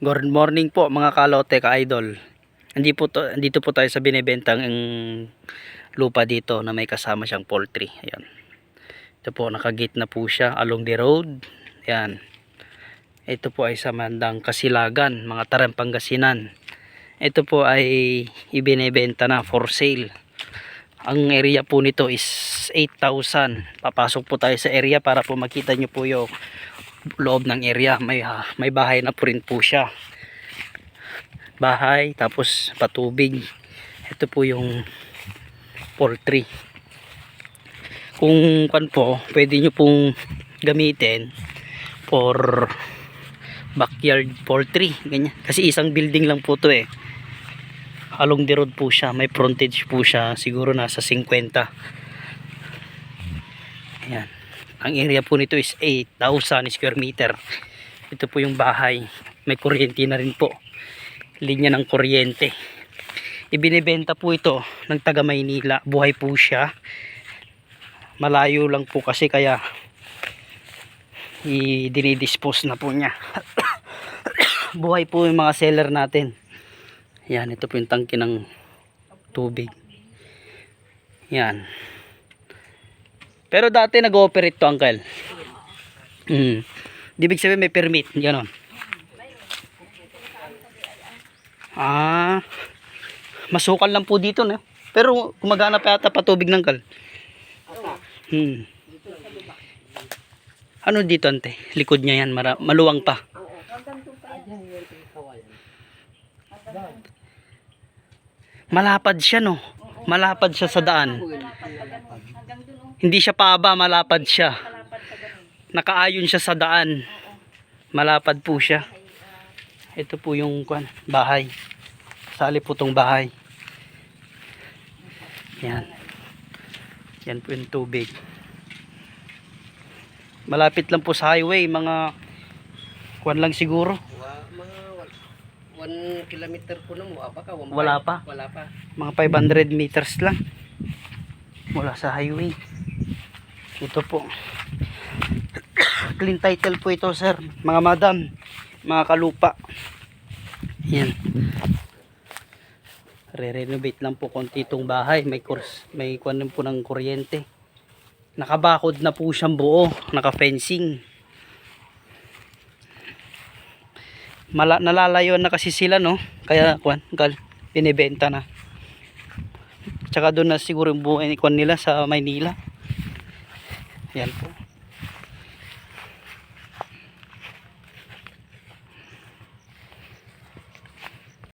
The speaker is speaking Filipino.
Good morning po mga kalote ka-idol. Andito po tayo sa binibentang lupa dito na may kasama siyang poultry. Ayan. Ito po, nakagate na po siya along the road. Ayan. Ito po ay sa Mandang Kasilagan, mga Tarang Pangasinan. Ito po ay ibinebenta na for sale. Ang area po nito is 8,000. Papasok po tayo sa area para po makita nyo po yung loob ng area. May bahay na po rin po siya. Bahay, tapos patubig. Ito po yung poultry. Kung kan po, pwede nyo pong gamitin for backyard poultry. Ganyan. Kasi isang building lang po to eh. Along the road po siya. May frontage po siya. Siguro nasa 50. Ayan. Ang area po nito is 8,000 square meter. Ito po yung bahay. May kuryente na rin po. Linya ng kuryente. Ibinebenta po ito ng taga Maynila. Buhay po siya. Malayo lang po kasi kaya i-dinidispose na po niya. Buhay po yung mga seller natin. Yan, ito po yung tangke ng tubig. Yan. Pero dati nag-ooperate to, uncle. Ibig sabihin may permit, gano'n. Masukal lang po dito, no? Pero gumagana pa yata patubig ng kal. Ano dito, ante? Likod niya yan, maluwang pa. Malapad siya, no? Malapad siya sa daan. Hindi siya paaba, malapad siya. Nakaayon siya sa daan. Malapad po siya. Ito po yung bahay. Sali po tong bahay. Yan. Yan po yung tubig. Malapit lang po sa highway. Mga lang siguro. Mga 1 kilometer po na mo. Wala pa. Wala pa. Mga 500 meters lang. Wala sa highway. Ito po. Clean title po ito, sir. Mga madam, mga kalupa. Yan. Re-renovate lang po konti itong bahay. May kuwan po ng kuryente. Nakabakod na po siyang buo. Naka-fencing. Nalalayo na kasi sila, no? Kaya binibenta na. Tsaka doon na siguro yung buhay nila sa Maynila. Yan po.